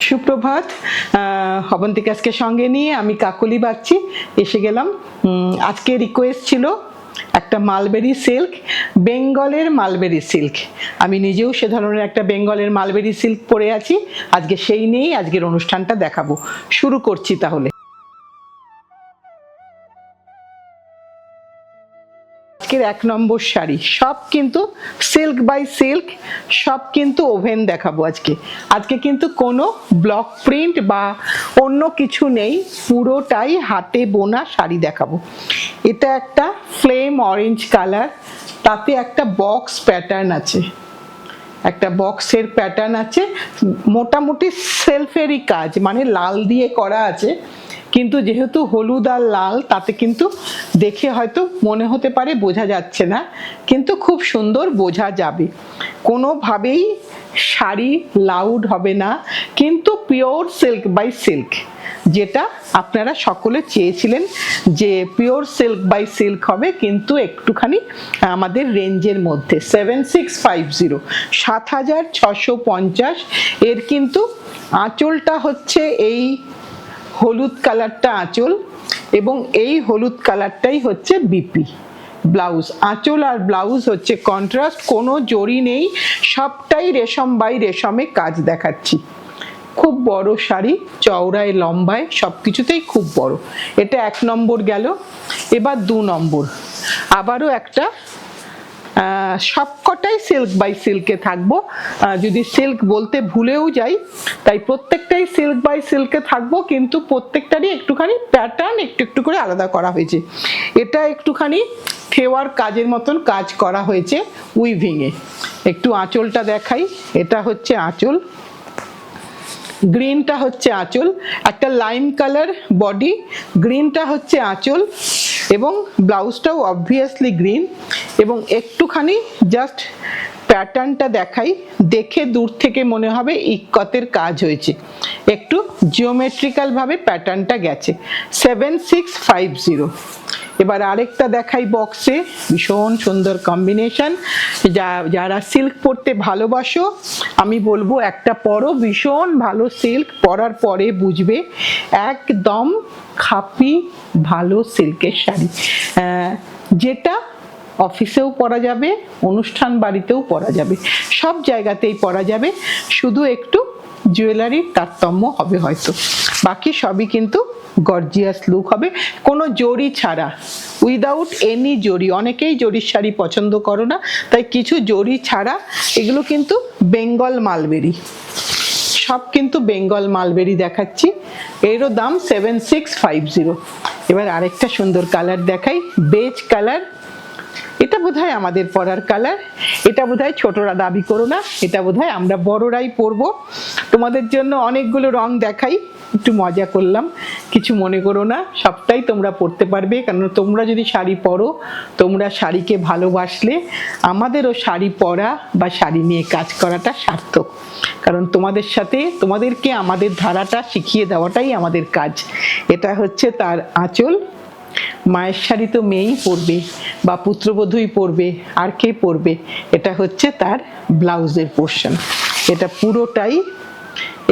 সুপ্রভাত। অবন্তিকা আজকে সঙ্গে নিয়ে আমি কাকলি বাগচি এসে গেলাম। আজকে রিকোয়েস্ট ছিল একটা মালবেরি সিল্ক, বেঙ্গলের মালবেরি সিল্ক। আমি নিজেও সে ধরনের একটা বেঙ্গলের মালবেরি সিল্ক পরে আছি। আজকে সেই নিয়েই আজকের অনুষ্ঠানটা দেখাবো। শুরু করছি তাহলে। আজকের 1 নম্বর শাড়ি, সব কিন্তু সিল্ক বাই সিল্ক, সব কিন্তু ওভেন দেখাবো আজকে কিন্তু কোনো ব্লক প্রিন্ট বা অন্য কিছু নেই, পুরোটাই হাতে বোনা শাড়ি দেখাবো। এটা একটা ফ্লেম অরেঞ্জ কালার, তাতে একটা বক্স প্যাটার্ন আছে, একটা বক্সের প্যাটার্ন আছে, মোটামুটি সেলফেরই কাজ, মানে লাল দিয়ে করা আছে, কিন্তু যেহেতু হলুদ আর লাল তাতে কিন্তু দেখে হয়তো মনে হতে পারে বোঝা যাচ্ছে না, কিন্তু খুব সুন্দর বোঝা যাবে। কোনোভাবেই শাড়ি লাউড হবে না, কিন্তু পিওর সিল্ক বাই সিল্ক, যেটা আপনারা সকলে চেয়েছিলেন যে পিওর সিল্ক বাই সিল্ক হবে, কিন্তু একটুখানি আমাদের রেঞ্জের মধ্যে। 7650, 7650। এর কিন্তু আঁচলটা হচ্ছে এই হলুদ কালারটা আঁচল, এবং এই হলুদ কালারটাই হচ্ছে বিপি ব্লাউজ। আঁচল আর ব্লাউজ হচ্ছে কন্ট্রাস্ট, কোনো জরি নেই, সবটাই রেশম বাই রেশমে কাজ দেখাচ্ছি। খুব বড় শাড়ি, চওড়ায় লম্বায় সবকিছুতেই খুব বড়। এটা 1 নম্বর গেল। এবার 2 নম্বর, আবারও একটা, সবকটাই সিল্ক বাই সিল্কে থাকবো। যদি সিল্ক বলতে ভুলেও যাই, তাই প্রত্যেকটাই সিল্ক বাই সিল্কে থাকবো, কিন্তু প্রত্যেকটারই একটুখানি প্যাটার্ন একটু একটু করে আলাদা করা হয়েছে। এটা একটুখানি ফেওয়ার কাজের মতন কাজ করা হয়েছে উইভিংয়ে। একটু আঁচলটা দেখাই, এটা হচ্ছে আঁচল, গ্রিনটা হচ্ছে আঁচল, একটা লাইম কালার বডি, গ্রিনটা হচ্ছে আঁচল, এবং ব্লাউজটাও অবভিয়াসলি গ্রিন। এবং একটুখানি জাস্ট প্যাটার্নটা দেখাই, দেখে দূর থেকে মনে হবে ইক্কতের কাজ হয়েছে, একটু জিওমেট্রিক্যাল ভাবে প্যাটার্নটা গেছে। 7650। এবার আরেকটা দেখাই বক্সে, ভীষণ সুন্দর কম্বিনেশন। যারা সিল্ক পরতে ভালোবাসো, আমি বলবো একটা পরো, ভীষণ ভালো সিল্ক, পরার পরে বুঝবে একদম খাপি ভালো সিল্কের শাড়ি, যেটা অফিসেও পরা যাবে, অনুষ্ঠান বাড়িতেও পরা যাবে, সব জায়গাতেই পরা যাবে। শুধু একটু জুয়েলারির তারতম্য হবে হয়তো, বাকি সবই কিন্তু গর্জিয়াস লুক হবে, কোনো জরি ছাড়া, উইদাউট এনি জরি। অনেকেই জরির শাড়ি পছন্দ করো না, তাই কিছু জরি ছাড়া। এগুলো কিন্তু বেঙ্গল মালবেরি, সব কিন্তু বেঙ্গল মালবেরি দেখাচ্ছি। এরও দাম 7650। এবার আরেকটা সুন্দর কালার দেখাই, বেজ কালার। এটা বোধহয় আমাদের পরার কালার, এটা বোধহয় ছোটরা দাবি করো না, এটা বোধহয় আমরা বড়রাই পরবো। তোমাদের জন্য অনেকগুলো রং দেখাই, একটু মজা করলাম, কিছু মনে করো না, সবটাই তোমরা পরতে পারবে। কারণ তোমরা যদি শাড়ি পরো, তোমরা শাড়িকে ভালোবাসলে আমাদেরও শাড়ি পরা বা শাড়ি নিয়ে কাজ করাটা সার্থক। কারণ তোমাদের সাথে, তোমাদেরকে আমাদের ধারাটা শিখিয়ে দেওয়াটাই আমাদের কাজ। এটা হচ্ছে তার আঁচল। মায়ের শাড়ি তো মেয়েই পরবে বা পুত্রবধূই পরবে, আর কে পরবে। এটা হচ্ছে তার ব্লাউজের পোর্শন, এটা পুরোটাই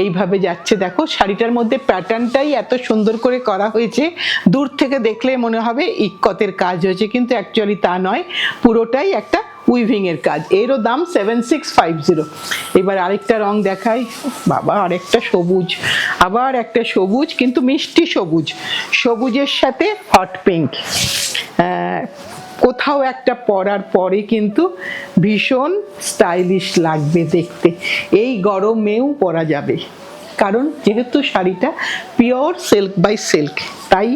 এইভাবে যাচ্ছে। দেখো শাড়িটার মধ্যে প্যাটার্নটাই এত সুন্দর করে করা হয়েছে, দূর থেকে দেখলে মনে হবে ইক্কতের কাজ হয়েছে, কিন্তু অ্যাকচুয়ালি তা নয়, পুরোটাই একটা উইভিং এর কাজ। এরও দাম 7650। এবার আরেকটা রং দেখাই, বাবা আরেকটা সবুজ, আবার একটা সবুজ, কিন্তু মিষ্টি সবুজ, সবুজের সাথে হট পিঙ্ক। কোথাও একটা পরার পরে কিন্তু ভীষণ স্টাইলিশ লাগবে দেখতে, এই গরমেও পরা যাবে, কারণ যেহেতু শাড়িটা পিওর সিল্ক বাই সিল্ক, তাই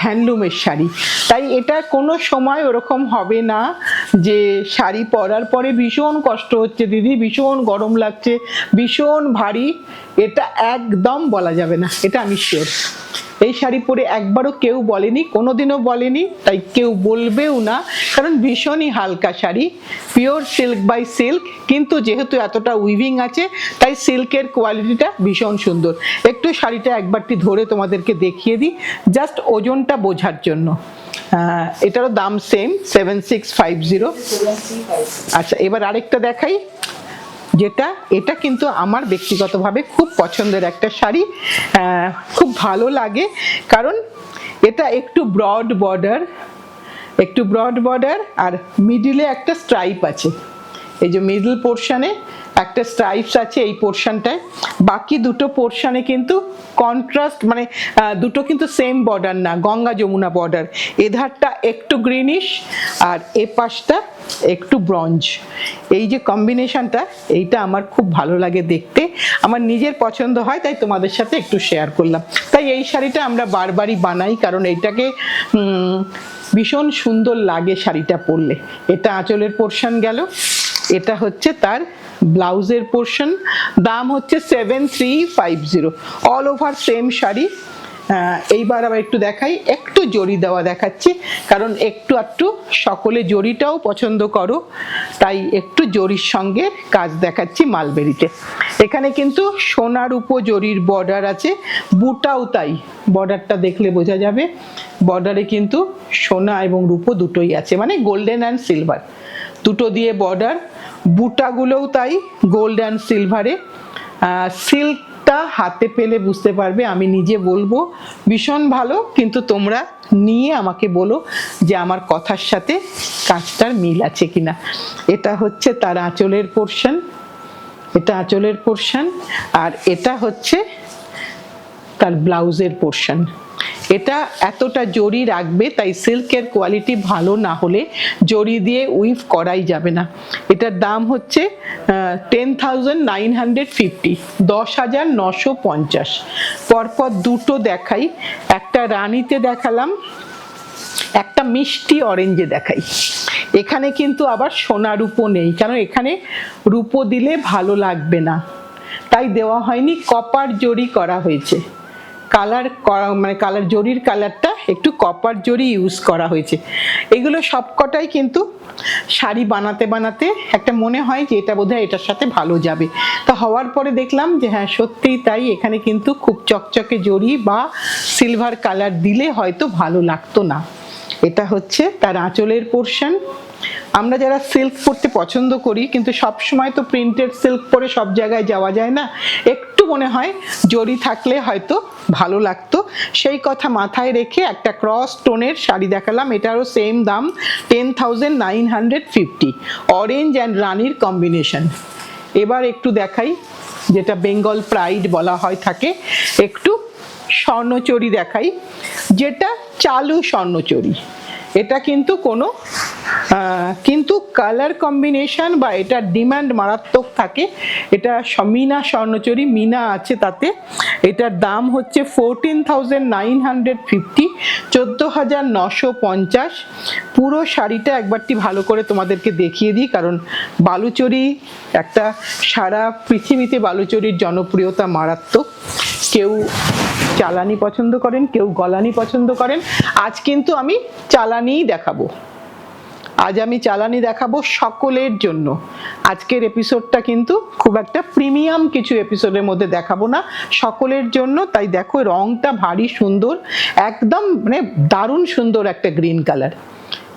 হ্যান্ডলুমের শাড়ি, তাই এটা কোনো সময় ওরকম হবে না যে শাড়ি পরার পরে ভীষণ কষ্ট হচ্ছে দিদি, ভীষণ গরম লাগছে, ভীষণ ভারী, এটা একদম বলা যাবে না, এটা আমি শিওর। এই শাড়ি পরে একবারও কেউ বলেনি, কোনোদিনও বলেনি, তাই কেউ বলবেও না, কারণ ভীষণই হালকা sari, pure silk by silk, কিন্তু যেহেতু এতটা উইভিং আছে তাই সিল্কের কোয়ালিটিটা ভীষণ সুন্দর। একটু শাড়িটা একবারটি ধরে তোমাদেরকে দেখিয়ে দিই, জাস্ট ওজনটা বোঝার জন্য। এটারও দাম সেম 7650। আচ্ছা, এবার আরেকটা দেখাই, এটা কিন্তু আমার ব্যক্তিগতভাবে খুব পছন্দের একটা শাড়ি, খুব ভালো লাগে কারণ এটা একটু ব্রড বর্ডার আর মিডিলে একটা স্ট্রাইপ আছে, এই যে মিডল পোর্শনে একটা স্ট্রাইপস আছে এই পোর্শনটায়, বাকি দুটো পোর্শনে কিন্তু কন্ট্রাস্ট, মানে দুটো কিন্তু সেম বর্ডার না, গঙ্গা যমুনা বর্ডার, এধারটা একটু গ্রিনিশ আর এ পাশটা একটু ব্রঞ্জ। এই যে কম্বিনেশনটা, এইটা আমার খুব ভালো লাগে দেখতে, আমার নিজের পছন্দ হয়, তাই তোমাদের সাথে একটু শেয়ার করলাম। তাই এই শাড়িটা আমরা বারবারই বানাই কারণ এইটাকে ভীষণ সুন্দর লাগে শাড়িটা পরলে। এটা আঁচলের পোর্শন গেল, এটা হচ্ছে তার ব্লাউজের পোর্শন, দাম হচ্ছে 7350, অল ওভার সেম শাড়ি। এইবার আবার একটু দেখাই, একটু জরি দেওয়া দেখাচ্ছি কারণ একটু সকলে জরিটাও পছন্দ করো, তাই একটু জরির সঙ্গে কাজ দেখাচ্ছি মালবেরিতে। এখানে কিন্তু সোনার উপজরির বর্ডার আছে, বুটাও তাই, বর্ডারটা দেখলে বোঝা যাবে বর্ডারে কিন্তু সোনা এবং রূপো দুটোই আছে, মানে গোল্ডেন অ্যান্ড সিলভার দুটো দিয়ে বর্ডার, বুটাগুলোও তাই গোল্ড অ্যান্ড সিলভারে। সিল্কটা হাতে পেলে বুঝতে পারবে, আমি নিজে বলবো ভীষণ ভালো, কিন্তু তোমরা নিয়ে আমাকে বলো যে আমার কথার সাথে কাজটার মিল আছে কিনা। এটা হচ্ছে তার আঁচলের পোর্শন, আর এটা হচ্ছে তার ব্লাউজের পোর্শন। এটা এতটা জরি রাখবে, তাই সিল্কের কোয়ালিটি ভালো না হলে জরি দিয়ে উইভ করাই যাবে না। এটার দাম হচ্ছে 10,950, 10,950। পরপর দুটো দেখাই, একটা রানীতে দেখালাম, একটা মিষ্টি অরেঞ্জে দেখাই। এখানে কিন্তু আবার সোনা রূপো নেই, কারণ এখানে রূপো দিলে ভালো লাগবে না, তাই দেওয়া হয়নি, কপার জরি করা হয়েছে। কালার জরির কালারটা একটু কপার জরি ইউজ করা হয়েছে। এগুলো সবকটাই কিন্তু শাড়ি বানাতে একটা মনে হয় যে এটা বোধহয় এটার সাথে ভালো যাবে, তা হওয়ার পরে দেখলাম যে হ্যাঁ সত্যিই তাই, এখানে কিন্তু খুব চকচকে জরি বা সিলভার কালার দিলে হয়তো ভালো লাগতো না। এটা হচ্ছে তার আঁচলের পোর্শন। আমরা যারা সিল্ক পরতে পছন্দ করি, কিন্তু সব সময় তো প্রিন্টেড সিল্ক পরে সব জায়গায় যাওয়া যায় না, একটু মনে হয় জরি থাকলে হয়তো ভালো লাগতো, সেই কথা মাথায় রেখে একটা ক্রস টোনের শাড়ি দেখালাম, এটারও সেম দাম 10,950, অরেঞ্জ অ্যান্ড রানীর কম্বিনেশন। এবার একটু দেখাই, যেটা বেঙ্গল প্রাইড বলা হয় থাকে, একটু স্বর্ণচুরি দেখাই, যেটা চালু স্বর্ণচুরি। এটা কিন্তু কিন্তু কালার কম্বিনেশন বা এটা ডিমান্ড মারাত্মক থাকে, এটা মিনা স্বর্ণচুরি, মিনা আছে তাতে। এটার দাম হচ্ছে 14,950, 14,950। পুরো শাড়িটা একবারটি ভালো করে তোমাদেরকে দেখিয়ে দিই, কারণ বালুচরি একটা সারা পৃথিবীতে বালুচরির জনপ্রিয়তা মারাত্মক। কেউ চালানি পছন্দ করেন, কেউ গলানি পছন্দ করেন। আজ কিন্তু আমি চালানিই দেখাবো, সকলের জন্য। আজকের এপিসোডটা কিন্তু খুব একটা প্রিমিয়াম কিছু এপিসোডের মধ্যে দেখাবো না, সকলের জন্য। তাই দেখো রংটা ভারী সুন্দর, একদম মানে দারুণ সুন্দর একটা গ্রিন কালার,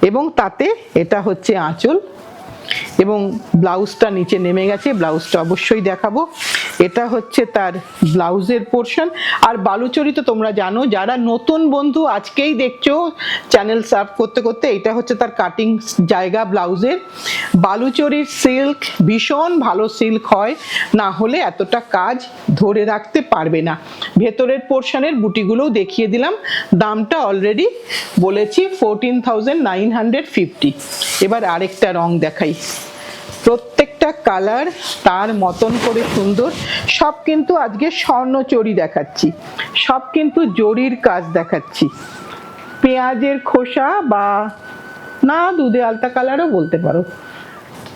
এবং তাতে এটা হচ্ছে আঁচল, এবং ব্লাউজটা নিচে নেমে গেছে, ব্লাউজটা অবশ্যই দেখাবো। এটা হচ্ছে তার ব্লাউজের পোর্শন। আর বালুচরি তো তোমরা জানো, যারা নতুন বন্ধু আজকেই দেখছো চ্যানেল সার্ভ করতে, এটা হচ্ছে তার কাটিং জায়গা ব্লাউজের। বালুচরির সিল্ক ভীষণ ভালো সিল্ক হয়, না হলে এতটা কাজ ধরে রাখতে পারবে না। ভেতরের পোর্শনের বুটিগুলোও দেখিয়ে দিলাম, দামটা অলরেডি বলেছি 14,950। এবার আরেকটা রং দেখাই, প্রত্যেকটা কালার তার মতন করে সুন্দর। সব কিন্তু আজকে স্বর্ণচুরি দেখাচ্ছি, সব কিন্তু জরির কাজ দেখাচ্ছি। পেঁয়াজের খোসা বা না দুধে আলতা কালারও বলতে পারো,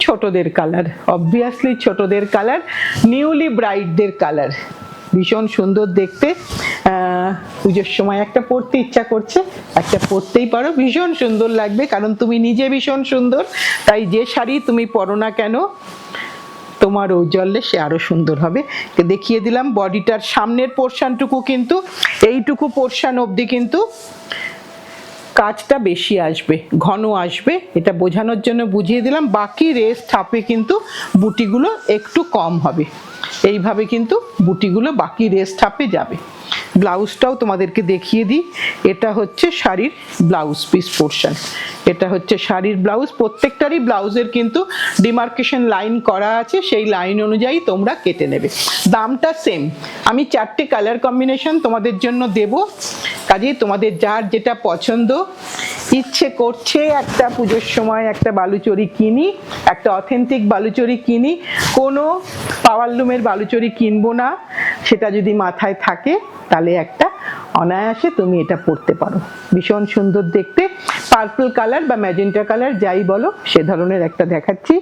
ছোটদের কালার, অবভিয়াসলি ছোটদের কালার, নিউলি ব্রাইডদের কালার, ভীষণ সুন্দর দেখতে। পুজোর সময় একটা পরতে ইচ্ছা করছে, একটা পরতেই পারো, ভীষণ সুন্দর লাগবে, কারণ তুমি নিজে ভীষণ সুন্দর। তাই যে শাড়ি তুমি পরো না কেন, তোমার ঔজ্জ্বল্যে সে আরো সুন্দর হবে। দেখিয়ে দিলাম বডিটার সামনের পোর্শনটুকু, কিন্তু এইটুকু পোর্শন অবধি কিন্তু কাজটা বেশি আসবে, ঘন আসবে, এটা বোঝানোর জন্য বুঝিয়ে দিলাম। বাকি রেস্ট হাফে কিন্তু বুটিগুলো একটু কম হবে, এইভাবে কিন্তু বুটিগুলো বাকি রেস্ট হাফে যাবে। ব্লাউজটাও তোমাদেরকে দেখিয়ে দিই, এটা হচ্ছে শাড়ির ব্লাউজ পিস পোর্শন, এটা হচ্ছে শাড়ির ব্লাউজ। প্রত্যেকটারই ব্লাউজের কিন্তু ডিমার্কেশন লাইন করা আছে, সেই লাইন অনুযায়ী তোমরা কেটে নেবে। দামটা সেম, আমি 4টে কালার কম্বিনেশন তোমাদের জন্য দেব, কাজেই তোমাদের যার যেটা পছন্দ, ইচ্ছে করছে একটা পুজোর সময় একটা বালুচরী কিনি, একটা অথেন্টিক বালুচরী কিনি, কোনো পাওয়ারলুমের বালুচরী কিনবো না, সেটা যদি মাথায় থাকে তাহলে একটা অনায়াসে তুমি এটা পরতে পারো। ভীষণ সুন্দর দেখতে, পার্পল কালার বা ম্যাজেন্টা কালার যাই বলো সে ধরনের একটা দেখাচ্ছি।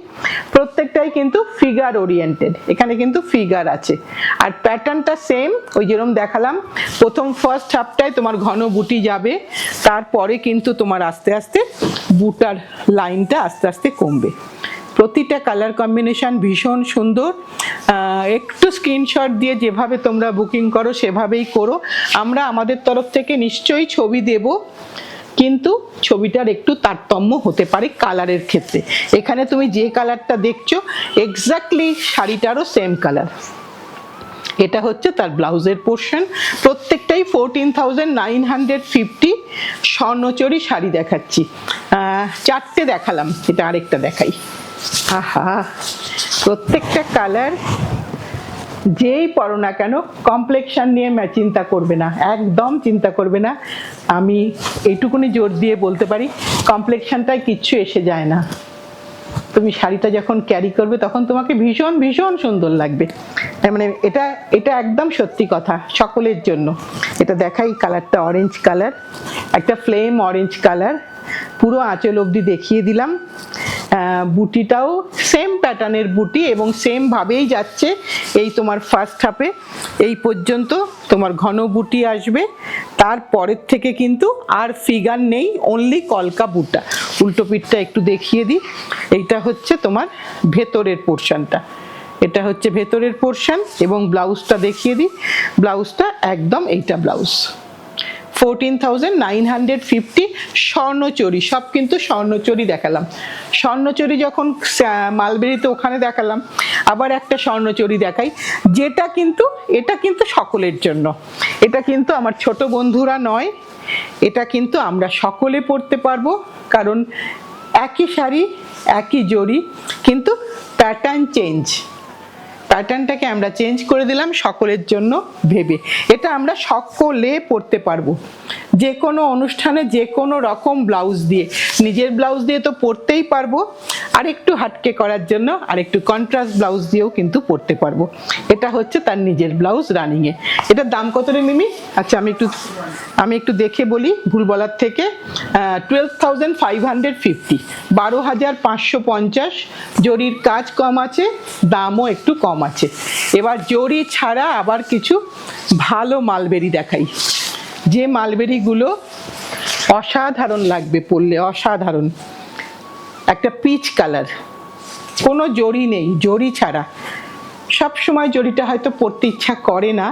প্রত্যেকটাই কিন্তু ফিগার ওরিয়েন্টেড, এখানে কিন্তু ফিগার আছে, আর প্যাটার্নটা সেম ওই যেরকম দেখালাম। প্রথম ফার্স্ট হাফটায় তোমার ঘন বুটি যাবে, তারপরে কিন্তু তোমার আস্তে আস্তে বুটার লাইনটা আস্তে আস্তে কমবে। প্রতিটা কালার কম্বিনেশন ভীষণ সুন্দর। একটু স্ক্রিনশট দিয়ে যেভাবে তোমরা বুকিং করো সেভাবেই করো, আমরা আমাদের তরফ থেকে নিশ্চয়ই ছবি দেব, কিন্তু ছবিটার একটু তারতম্য হতে পারে কালারের ক্ষেত্রে। এখানে তুমি যে কালারটা দেখছো এক্স্যাক্টলি শাড়িটারও সেম কালার। এটা হচ্ছে তার ব্লাউজের পোর্শন। প্রত্যেকটাই 14,950 স্বর্ণচরী শাড়ি দেখাচ্ছি। 4টে দেখালাম, এটা আরেকটা দেখাই। আহা, প্রত্যেকটা কালার যেই পরো না কেন কমপ্লেক্সন নিয়ে চিন্তা করবে না, একদম চিন্তা করবে না। আমি এইটুকুনি জোর দিয়ে বলতে পারি কমপ্লেক্সনটায় কিচ্ছু এসে যায় না। তুমি শাড়িটা যখন ক্যারি করবে তখন তোমাকে ভীষণ ভীষণ সুন্দর লাগবে, মানে এটা এটা একদম সত্যি কথা সকলের জন্য। এটা দেখাই, কালারটা অরেঞ্জ কালার, একটা ফ্লেম অরেঞ্জ কালার, পুরো আঁচল অবধি দেখিয়ে দিলাম। বুটিটাও সেম প্যাটার্নের বুটি এবং সেম ভাবেই যাচ্ছে। এই তোমার ফার্স্ট হাফে এই পর্যন্ত তোমার ঘন বুটি আসবে, তারপরের থেকে কিন্তু আর ফিগার নেই, অনলি কলকা বুটা। উল্টো পিঠটা একটু দেখিয়ে দিই, এইটা হচ্ছে তোমার ভেতরের পোর্শনটা, এটা হচ্ছে ভেতরের পোর্শন। এবং ব্লাউজটা দেখিয়ে দিই, ব্লাউজটা একদম এইটা ব্লাউজ 14,950 স্বর্ণচরী, সব কিন্তু স্বর্ণচরী দেখালাম। স্বর্ণচরী যখন মালবেরিতে ওখানে দেখালাম, আবার একটা স্বর্ণচরী দেখাই, যেটা কিন্তু এটা কিন্তু সকলের জন্য, এটা কিন্তু আমার ছোট বন্ধুরা নয়, এটা কিন্তু আমরা সকলে পরতে পারবো। কারণ একই শাড়ি একই জরি, কিন্তু প্যাটার্ন চেঞ্জ, প্যাটার্নটাকে আমরা চেঞ্জ করে দিলাম সকলের জন্য ভেবে। এটা আমরা সকলে পরতে পারবো, যে কোনো অনুষ্ঠানে যে কোনো রকম ব্লাউজ দিয়ে। নিজের ব্লাউজ দিয়ে তো পরতেই পারবো, আর একটু হাটকে করার জন্য আর একটু কন্ট্রাস্ট ব্লাউজ দিয়েও কিন্তু পরতে পারবো। এটা হচ্ছে তার নিজের ব্লাউজ রানিংয়ে। এটার দাম কত রে মিমি? আচ্ছা আমি একটু দেখে বলি ভুল বলার থেকে। 12,550, 12,550। জরির কাজ কম আছে, দামও একটু কম আছে। এবার জরি ছাড়া আবার কিছু ভালো মালবেরি দেখাই, যে মালবেরিগুলো অসাধারণ লাগবে পরলে, অসাধারণ। একটা পিচ কালার, কোনো জরি নেই, জরি ছাড়া। সব সময় জরিটা হয়তো পরতে ইচ্ছা করে না,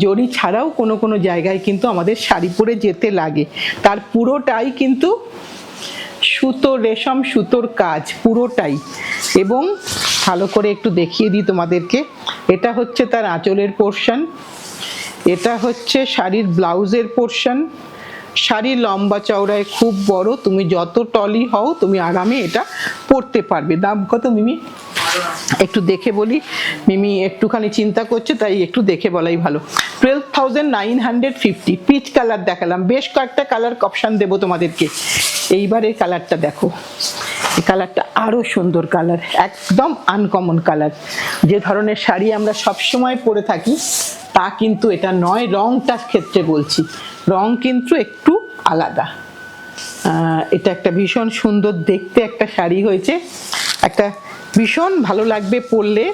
জরি ছাড়াও কোনো কোনো জায়গায় কিন্তু আমাদের শাড়ি পরে যেতে লাগে। তার পুরোটাই কিন্তু সুতো, রেশম সুতোর কাজ পুরোটাই। এবং ভালো করে একটু দেখিয়ে দিই তোমাদেরকে, এটা হচ্ছে তার আঁচলের পোর্শন, এটা হচ্ছে শাড়ির ব্লাউজের পোর্শন। শাড়ি লম্বা চওড়ায় খুব বড়, তুমি যত টলি হও তুমি আরামে এটা পরতে পারবে। দাম কত মিমি? একটু দেখে বলি, মিমি একটুখানি চিন্তা করছে তাই একটু দেখে বলাই ভালো। 12,950। পিচ কালার দেখালাম, বেশ কয়েকটা কালার অপশন দেবো তোমাদেরকে। এইবার এই কালারটা দেখো, এই কালারটা আরো সুন্দর কালার, একদম আনকমন কালার। যে ধরনের শাড়ি আমরা সবসময় পরে থাকি তা কিন্তু এটা নয়, রংটার ক্ষেত্রে বলছি, রং কিন্তু একটু আলাদা। এটা একটা ভীষণ সুন্দর দেখতে একটা শাড়ি হয়েছে, একটা ভীষণ ভালো লাগবে পরলে।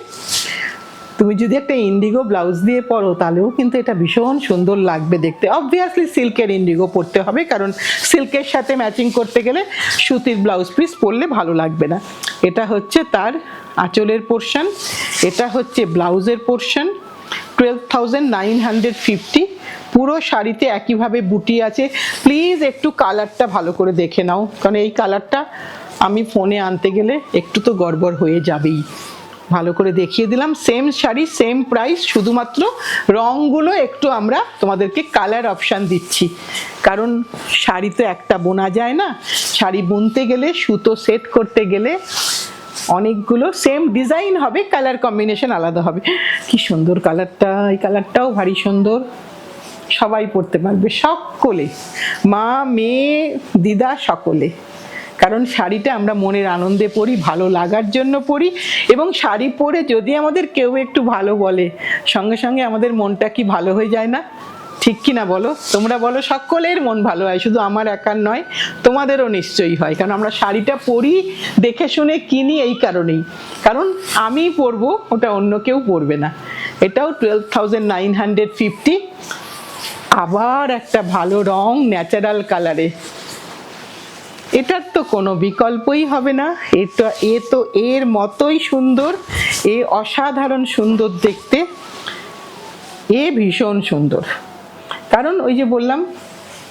তুমি যদি একটা ইন্ডিগো ব্লাউজ দিয়ে পরো তাহলেও কিন্তু এটা ভীষণ সুন্দর লাগবে দেখতে। অবভিয়াসলি সিল্কের ইন্ডিগো পরতে হবে, কারণ সিল্কের সাথে ম্যাচিং করতে গেলে সুতির ব্লাউজ পিস পরলে ভালো লাগবে না। এটা হচ্ছে তার আঁচলের পোর্শন, এটা হচ্ছে ব্লাউজের পোর্শন। 12,950, পুরো শাড়িতে একইভাবে বুটি আছে। প্লিজ একটু কালারটা ভালো করে দেখে নাও, কারণ এই কালারটা আমি ফোনে আনতে গেলে একটু তো গড়বড় হয়ে যাবেই। ভালো করে দেখিয়ে দিলাম, সেম শাড়ি সেম প্রাইস, শুধুমাত্র রঙগুলো একটু আমরা তোমাদেরকে কালার অপশান দিচ্ছি, কারণ শাড়ি তো একটা বোনা যায় না, শাড়ি বুনতে গেলে সুতো সেট করতে গেলে অনেকগুলো সেম ডিজাইন হবে, কালার কম্বিনেশন আলাদা হবে। কি সুন্দর কালারটা, এই কালারটাও ভারী সুন্দর, সবাই পরতে পারবে, সকলে, মা মেয়ে দিদা সকলে। কারণ শাড়িটা আমরা মনের আনন্দে পরি, ভালো লাগার জন্য পরি, এবং শাড়ি পরে যদি আমাদের কেউ একটু ভালো বলে, সঙ্গে সঙ্গে আমাদের মনটা কি ভালো হয়ে যায় না? ঠিক কি না বলো? তোমরা বলো, সকলের মন ভালো হয়, শুধু আমার একার নয়, তোমাদেরও নিশ্চয়ই হয়। কারণ আমরা শাড়িটা পরি, দেখে শুনে কিনি এই কারণেই, কারণ আমি পরবো, ওটা অন্য কেউ পরবে না। এটাও 12,950। আবার একটা ভালো রং, ন্যাচারাল কালারে, এটার তো কোনো বিকল্পই হবে না। তো এর মতোই সুন্দর, এ অসাধারণ সুন্দর দেখতে, এ ভীষণ সুন্দর। কারণ ওই যে বললাম,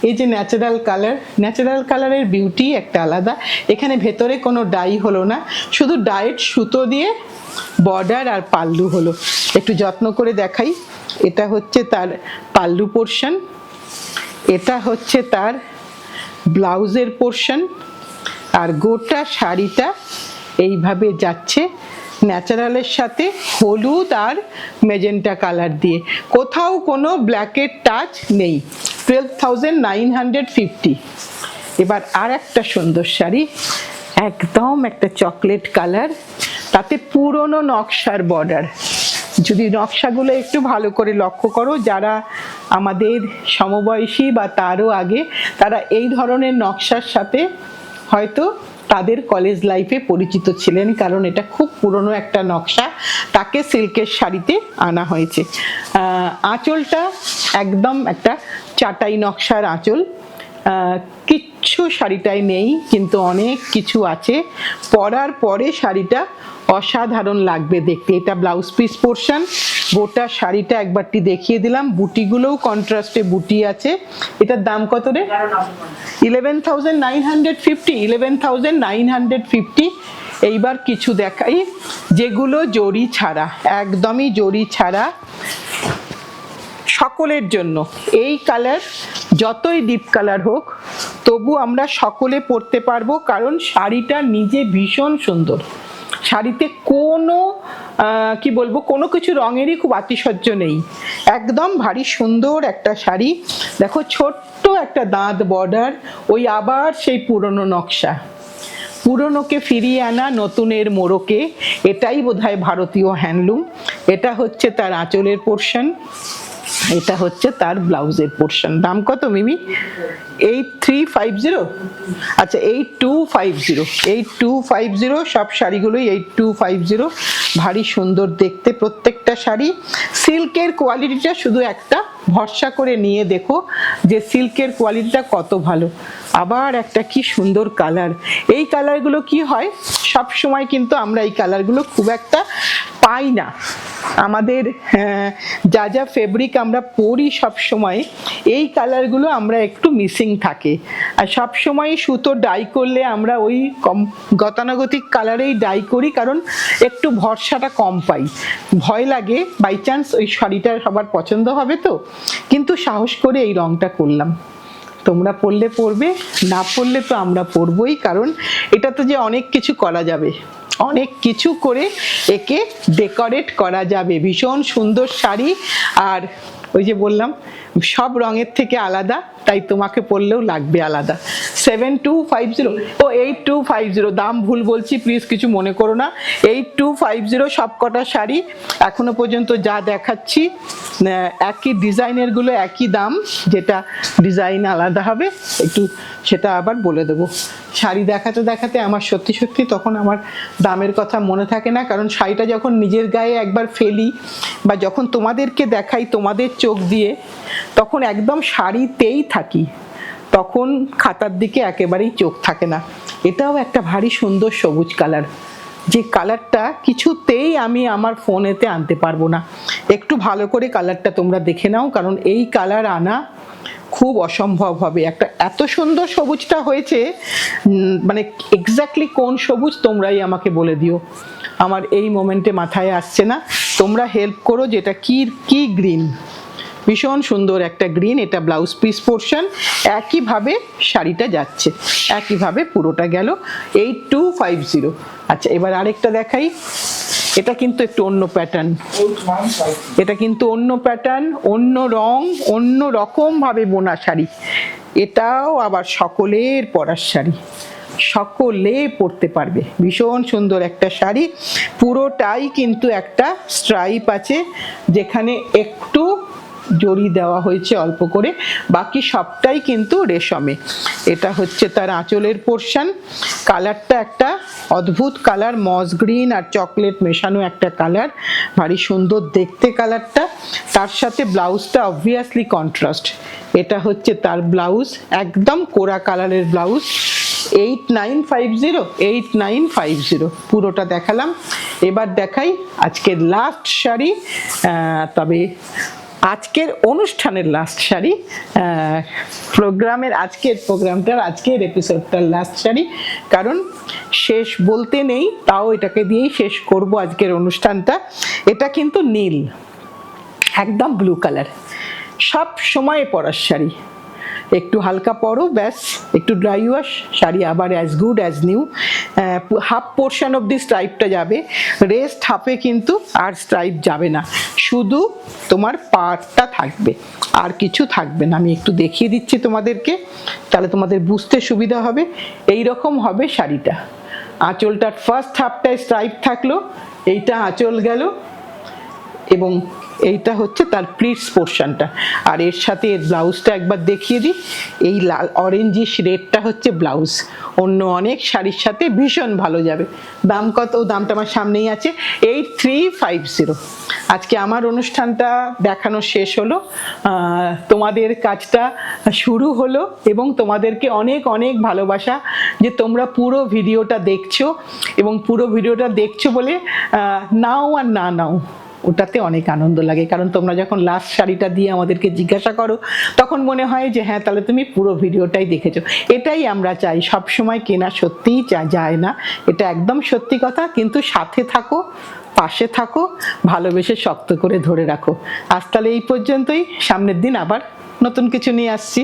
এই যে ন্যাচারাল কালার, ন্যাচারাল কালারের বিউটি একটা আলাদা। এখানে ভেতরে কোনো ডাই হলো না, শুধু ডাইরেক্ট সুতো দিয়ে বর্ডার আর পাল্লু হলো। একটু যত্ন করে দেখাই, এটা হচ্ছে তার পাল্লু পোর্শন, এটা হচ্ছে তার ব্লাউজের পোর্শন, আর গোটা শাড়িটা এইভাবে যাচ্ছে ন্যাচারালের সাথে হলুদ আর মেজেন্টা কালার দিয়ে, কোথাও কোনো ব্ল্যাকের টাচ নেই। 12,950। এবার আর একটা সুন্দর শাড়ি, একদম একটা চকলেট কালার, তাতে পুরনো নকশার বর্ডার। যদি নকশাগুলো একটু ভালো করে লক্ষ্য করো, যারা আমাদের সমবয়সী বা তারও আগে, তারা এই ধরনের নকশার সাথে হয়তো তাদের কলেজ লাইফে পরিচিত ছিলেন, কারণ এটা খুব পুরনো একটা নকশা, তাকে সিল্কের শাড়িতে আনা হয়েছে। আঁচলটা একদম একটা চাটাই নকশার আঁচল, কিচ্ছু শাড়িটায় নেই, কিন্তু অনেক কিছু আছে। পরার পরে শাড়িটা অসাধারণ লাগবে দেখতে। এটা ব্লাউজ পিস পোর্শন, গোটা শাড়িটা একবারটি দেখিয়ে দিলাম, বুটিগুলোও কন্ট্রাস্টে বুটি আছে। এটার দাম কত রে? 11,950। 11,950। এইবার কিছু দেখাই যেগুলো জরি ছাড়া, একদমই জরি ছাড়া, সকলের জন্য। এই কালার যতই ডিপ কালার হোক, তবু আমরা সকলে পরতে পারবো, কারণ শাড়িটা নিজে ভীষণ সুন্দর। শাড়িতে কোনো কি বলবো, কোনো কিছু রঙেরই খুব আতিশয্য নেই, একদম ভারী সুন্দর একটা শাড়ি। দেখো, ছোট্ট একটা দাঁত বর্ডার, ওই আবার সেই পুরনো নকশা, পুরনোকে ফিরিয়ে আনা নতুনের মোড়কে, এটাই বোধহয় ভারতীয় হ্যান্ডলুম। এটা হচ্ছে তার আঁচলের পোর্শন, এটা হচ্ছে তার ব্লাউজের পোর্শন। দাম কত মিমি? 8350। আচ্ছা, 8250। 8250। সব শাড়িগুলোই 8250। ভারী সুন্দর দেখতে প্রত্যেকটা শাড়ি। সিল্কের কোয়ালিটিটা শুধু একটা ভরসা করে নিয়ে দেখো যে সিল্কের কোয়ালিটিটা কত ভালো। আবার একটা কি সুন্দর কালার। এই কালারগুলো কি হয়, সব সময় কিন্তু আমরা এই কালারগুলো খুব একটা পাই না। আমাদের যা যা ফেব্রিক আমরা পরি সব সময়, এই কালারগুলো আমরা একটু মিসিং থাকে। আর সব সময় সুতো ডাই করলে আমরা ওই গতানুগতিক কালারেই ডাই করি, কারণ একটু ভরসাটা কম পাই, ভয় লাগে বাই চান্স ওই শাড়িটা সবার পছন্দ হবে তো। কিন্তু সাহস করে এই রংটা করলাম। তোমরা পরলে পরবে, না পরলে তো আমরা পরবই, কারণ এটা তো যে অনেক কিছু করা যাবে, অনেক কিছু করে একে ডেকোরেট করা যাবে। ভীষণ সুন্দর শাড়ি, আর ওই যে বললাম সব রঙের থেকে আলাদা, তাই তোমাকে পরলেও লাগবে আলাদা। 7250 ও 8250। দাম ভুল বলছি, প্লিজ কিছু মনে করো না। 8250 সব কটা শাড়ি এখনো পর্যন্ত যা দেখাচ্ছি, একই ডিজাইনের গুলো একই দাম, যেটা ডিজাইন আলাদা হবে একটু সেটা আবার বলে দেবো। শাড়ি দেখাতে দেখাতে আমার সত্যি সত্যি তখন আমার দামের কথা মনে থাকে না, কারণ শাড়িটা যখন নিজের গায়ে একবার ফেলি বা যখন তোমাদেরকে দেখাই তোমাদের চোখ দিয়ে, তখন একদম শাড়িতেই থাকি, তখন খাতার দিকে একেবারেই চোখ থাকে না। এটাও একটা ভারী সুন্দর সবুজ কালার, যে কালারটা কিছুতেই আমি আমার ফোনেতে আনতে পারবো না। একটু ভালো করে কালারটা তোমরা দেখে নাও, কারণ এই কালার আনা খুব অসম্ভব হবে। একটা এত সুন্দর সবুজটা হয়েছে, মানে এক্স্যাক্টলি কোন সবুজ তোমরাই আমাকে বলে দিও, আমার এই মোমেন্টে মাথায় আসছে না। তোমরা হেল্প করো, যেটা কি গ্রিন, ভীষণ সুন্দর একটা গ্রিন। এটা ব্লাউজ পিস পোর্শন, একইভাবে শাড়িটা যাচ্ছে, একইভাবে পুরোটা গেল 8250। আচ্ছা, এবার আরেকটা দেখাই। এটা কিন্তু একটু অন্য প্যাটার্ন, এটা কিন্তু অন্য প্যাটার্ন, অন্য রং, অন্য রকম ভাবে বোনা শাড়ি। এটাও আবার সকলের পরার শাড়ি, সকলে পরতে পারবে। ভীষণ সুন্দর একটা শাড়ি, পুরোটাই কিন্তু একটা স্ট্রাইপ আছে, যেখানে একটু জড়ি দেওয়া হয়েছে অল্প করে, বাকি সবটাই কিন্তু রেশমে। এটা হচ্ছে তার আঁচলের পোর্শন। কালারটা একটা অদ্ভুত কালার, মস গ্রিন আর চকলেট মেশানো একটা কালার, ভারী সুন্দর দেখতে কালারটা। তার সাথে ব্লাউজটা অবভিয়াসলি কন্ট্রাস্ট। এটা হচ্ছে তার ব্লাউজ, একদম কোরা কালারের ব্লাউজ। 8950 পুরোটা দেখালাম। এবার দেখাই আজকের লাস্ট শাড়ি, তবে আজকের অনুষ্ঠানের লাস্ট শাড়ি, আজকের এপিসোডটার লাস্ট শাড়ি, কারণ শেষ বলতে নেই, তাও এটাকে দিয়েই শেষ করব আজকের অনুষ্ঠানটা। এটা কিন্তু নীল, একদম ব্লু কালার, সব সময় পরার শাড়ি। একটু হালকা পরো, ব্যাস একটু ড্রাই ওয়াশ, শাড়ি আবার as good as new. Half portion of the স্ট্রাইপটা যাবে, রেস্ট হাফে কিন্তু আর স্ট্রাইপ যাবে না, শুধু তোমার পাড়টা থাকবে, আর কিছু থাকবে না। আমি একটু দেখিয়ে দিচ্ছি তোমাদেরকে, তাহলে তোমাদের বুঝতে সুবিধা হবে। এই রকম হবে শাড়িটা। আঁচলটার ফার্স্ট হাফটায় স্ট্রাইপ থাকলো, এইটা আঁচল গেল, এবং এইটা হচ্ছে তার প্লিটস পোর্শনটা। আর এর সাথে এর ব্লাউজটা একবার দেখিয়ে দিই। এই লাল অরেঞ্জিশ রেডটা হচ্ছে ব্লাউজ, অন্য অনেক শাড়ির সাথে ভীষণ ভালো যাবে। দাম কত? দামটা আমার সামনেই আছে, 8350। আজকে আমার অনুষ্ঠানটা দেখানো শেষ হলো, তোমাদের কাজটা শুরু হলো, এবং তোমাদেরকে অনেক অনেক ভালোবাসা যে তোমরা পুরো ভিডিওটা দেখছো, এবং পুরো ভিডিওটা দেখছো বলে নাও আর না নাও, ওটাতে অনেক আনন্দ লাগে। কারণ তোমরা যখন লাস্ট শাড়িটা দিয়ে আমাদেরকে জিজ্ঞাসা করো, তখন মনে হয় যে হ্যাঁ, তাহলে তুমি পুরো ভিডিওটাই দেখেছো। এটাই আমরা চাই, সব সময় কেনা সত্যিই যায় না, এটা একদম সত্যি কথা। কিন্তু সাথে থাকো, পাশে থাকো, ভালোবেসে শক্ত করে ধরে রাখো। আজ তাহলে এই পর্যন্তই, সামনের দিন আবার নতুন কিছু নিয়ে আসছি।